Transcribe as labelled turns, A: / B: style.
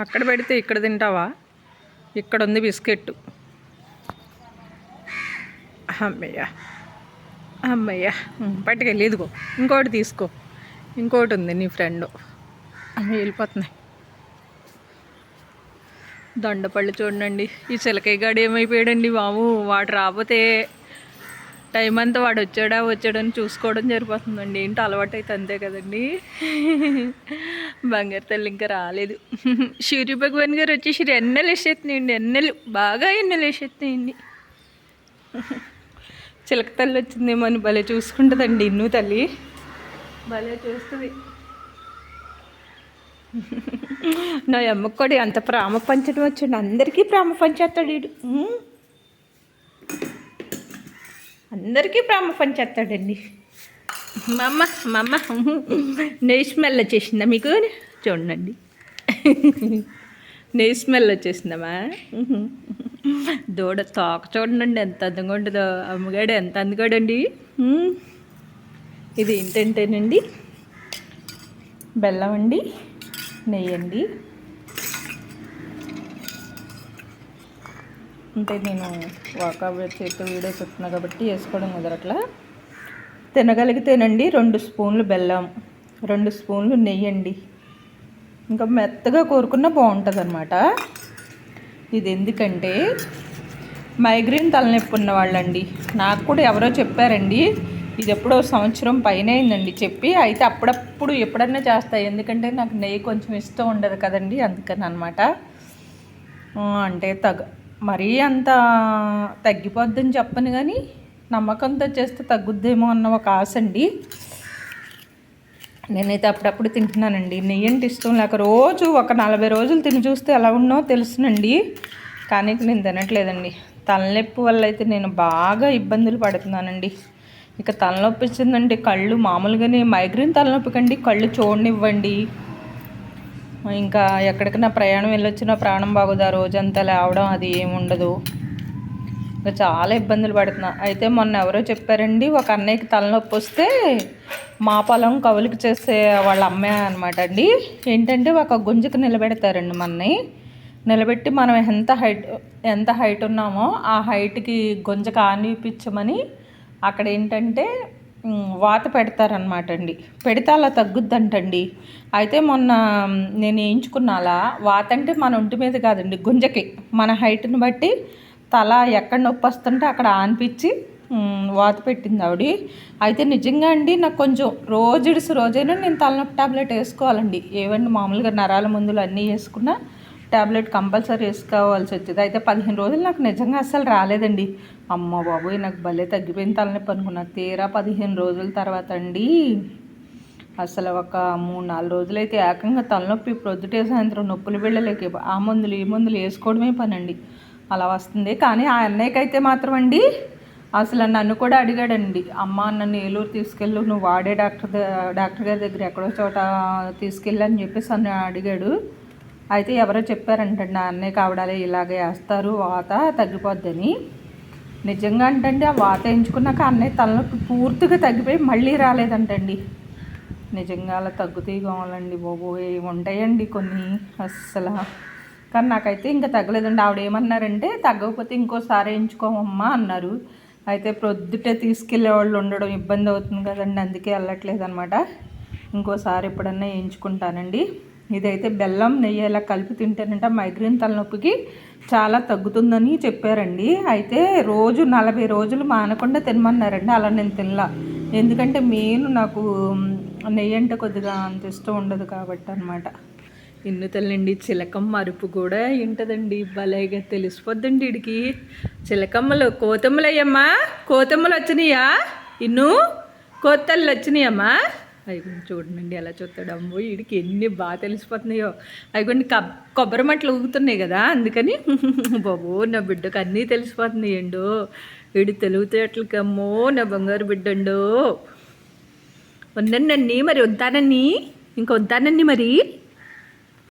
A: అక్కడ పెడితే ఇక్కడ తింటావా? ఇక్కడ ఉంది బిస్కెట్. అమ్మయ్య అమ్మయ్య, పట్టుకెళ్ళి ఇదిగో ఇంకోటి తీసుకో. ఇంకోటి ఉంది నీ ఫ్రెండ్. వెళ్ళిపోతున్నాయి. దొండపళ్ళు చూడండి. ఈ చిలకయ్య గాడు ఏమైపోయాడండి బాబు. వాడు రాకపోతే టైం అంతా వాడు వచ్చాడని చూసుకోవడం సరిపోతుందండి. ఏంటి అలవాటు అయితే అంతే కదండి. బంగారు తల్లి ఇంకా రాలేదు. సూర్య భగవాన్ గారు వచ్చేసి ఎన్నెలు వేసేస్తున్నాయండి. ఎన్నెలు బాగా ఎన్నెలు వేసేస్తున్నాయండి. చిలక తల్లి వచ్చిందేమో అని భలే చూసుకుంటుందండి. ఇన్ను తల్లి భలే చూస్తుంది. నా అమ్మకు కూడా అంత ప్రేమ పంచడం వచ్చండి. అందరికీ ప్రేమ పంచేస్తాడు వీడు. అందరికీ ప్రేమ పంచేస్తాడండి. మా అమ్మ నెయ్యి స్మెల్ వచ్చేసిందా మీకు? చూడండి, నెయ్యి స్మెల్ వచ్చేసిందమ్మా. దూడ తోక చూడండి ఎంత అందంగా ఉంటుందో. అమ్మగాడు ఎంత అందగాడండి. ఇది ఏంటంటేనండి బెల్లం అండి, నెయ్యి అండి. అంటే నేను ఒక చేతితో వీడియో చెప్తున్నా కాబట్టి వేసుకోవడం కుదరట్లా. తినగలిగితేనండి 2 స్పూన్లు బెల్లం, 2 స్పూన్లు నెయ్యి అండి. ఇంకా మెత్తగా కోరుకున్నా బాగుంటుంది అనమాట. ఇది ఎందుకంటే మైగ్రేన్ తలనొప్పి ఉన్న వాళ్ళండి. నాకు కూడా ఎవరో చెప్పారండి. ఇది ఎప్పుడో సంవత్సరం పైన అయిందండి చెప్పి. అయితే అప్పుడప్పుడు ఎప్పుడన్నా చేస్తాయి. ఎందుకంటే నాకు నెయ్యి కొంచెం ఇష్టం ఉండదు కదండి, అందుకని అనమాట. అంటే మరీ అంత తగ్గిపోద్దని చెప్పను కానీ నమ్మకంతో చేస్తే తగ్గుద్దేమో అన్న ఒక ఆశ అండి. నేనైతే అప్పుడప్పుడు తింటున్నానండి. నెయ్యి అంటే ఇష్టం లేక రోజు ఒక 40 రోజులు తిని చూస్తే ఎలా ఉన్నో తెలుసునండి. కానీ నేను తినట్లేదండి. తలనొప్పి వల్ల అయితే నేను బాగా ఇబ్బందులు పడుతున్నానండి. ఇక తలనొప్పి వచ్చిందండి, కళ్ళు మామూలుగానే మైగ్రేన్ తలనొప్పి కండి కళ్ళు చూడనివ్వండి. ఇంకా ఎక్కడికైనా ప్రయాణం వెళ్ళొచ్చినా ప్రాణం బాగుదా, రోజంతా లేవడం అది ఏముండదు. ఇంకా చాలా ఇబ్బందులు పడుతున్నా. అయితే మొన్న ఎవరో చెప్పారండి, ఒక అన్నయ్యకి తలనొప్పి వస్తే మా పొలం కవులకి చేసే వాళ్ళ అమ్మాయి అనమాట అండి. ఏంటంటే ఒక గుంజకు నిలబెడతారండి మనని. నిలబెట్టి మనం ఎంత హైట్ ఉన్నామో ఆ హైట్కి గుంజకు ఆనిపించమని అక్కడ ఏంటంటే వాత పెడతారనమాట అండి. పెడితే అలా తగ్గుద్దంటండి. అయితే మొన్న నేను వేయించుకున్న అలా వాత అంటే మన ఒంటి మీద కాదండి, గుంజకి మన హైట్ని బట్టి తల ఎక్కడ నొప్పి వస్తుంటే అక్కడ ఆనిపించి వాత పెట్టింది ఆవిడ. అయితే నిజంగా అండి నాకు కొంచెం రోజైనా నేను తలనొప్పి టాబ్లెట్ వేసుకోవాలండి. ఏవండి మామూలుగా నరాల మందులు అన్నీ వేసుకున్నా టాబ్లెట్ కంపల్సరీ వేసుకోవాల్సి వచ్చేది. అయితే 15 రోజులు నాకు నిజంగా అస్సలు రాలేదండి. అమ్మ బాబోయ్, నాకు భలే తగ్గిపోయిన తలనొప్పి అనుకున్నా. తీరా 15 రోజుల తర్వాత అండి అసలు ఒక 3-4 రోజులైతే ఏకంగా తలనొప్పి ప్రొద్దుటే సాయంత్రం నొప్పులు వెళ్ళలేక ఆ మందులు ఈ మందులు వేసుకోవడమే పనండి. అలా వస్తుంది. కానీ ఆ అన్నయ్యకైతే మాత్రం అండి అసలు నన్ను కూడా అడిగాడండి, అమ్మ నన్ను ఏలూరు తీసుకెళ్ళు, నువ్వు వాడే డాక్టర్ గారి దగ్గర ఎక్కడో చోట తీసుకెళ్ళి అని చెప్పేసి నన్ను అడిగాడు. అయితే ఎవరో చెప్పారంటండి, నా అన్నయ్య కావడాలే ఇలాగే వేస్తారు, వాత తగ్గిపోద్దని. నిజంగా అంటండి ఆ వాత వేయించుకున్నాక అన్నయ్య తలనొప్పి పూర్తిగా తగ్గిపోయి మళ్ళీ రాలేదంటండి. నిజంగా అలా తగ్గుతూ కావాలండి బాబోయ్. ఉంటాయండి కొన్ని అస్సలు. కానీ నాకైతే ఇంకా తగ్గలేదండి. ఆవిడ ఏమన్నారంటే తగ్గకపోతే ఇంకోసారి వేయించుకోమమ్మా అన్నారు. అయితే ప్రొద్దుటే తీసుకెళ్లే వాళ్ళు ఉండడం ఇబ్బంది అవుతుంది కదండి, అందుకే వెళ్ళట్లేదు అనమాట. ఇంకోసారి ఎప్పుడన్నా వేయించుకుంటానండి. ఇదైతే బెల్లం నెయ్యి ఇలా కలిపి తింటేనంట మైగ్రేన్ తలనొప్పికి చాలా తగ్గుతుందని చెప్పారండి. అయితే రోజు 40 రోజులు మానకుండా తినమన్నారండి. అలా నేను తినలా. ఎందుకంటే నాకు నెయ్యి అంటే కొద్దిగా అంత ఇష్టం ఉండదు కాబట్టి అనమాట. ఇన్ను తల్లండి చిలకమ్మ అరుపు కూడా వింటదండి. భలేగా తెలిసిపోద్దండి వీడికి. చిలకమ్మలు కోతమ్మలయ్యమ్మా, కోతమ్మలు వచ్చినాయా? ఇన్ను కోతల్లు వచ్చినాయమ్మా. అయిగోండి చూడండి ఎలా చూస్తాడు. అమ్మో వీడికి ఎన్ని బాగా తెలిసిపోతున్నాయో. అయిగోండి కొబ్బరి మట్టలు ఊగుతున్నాయి కదా, అందుకని బాబో నా బిడ్డకు అన్నీ తెలిసిపోతున్నాయండో. వీడి తెలివితేటలకి అమ్మో నా బంగారు బిడ్డండో. ఉన్నానన్నీ మరి వద్దానన్నీ, ఇంక వద్దానన్నీ మరి.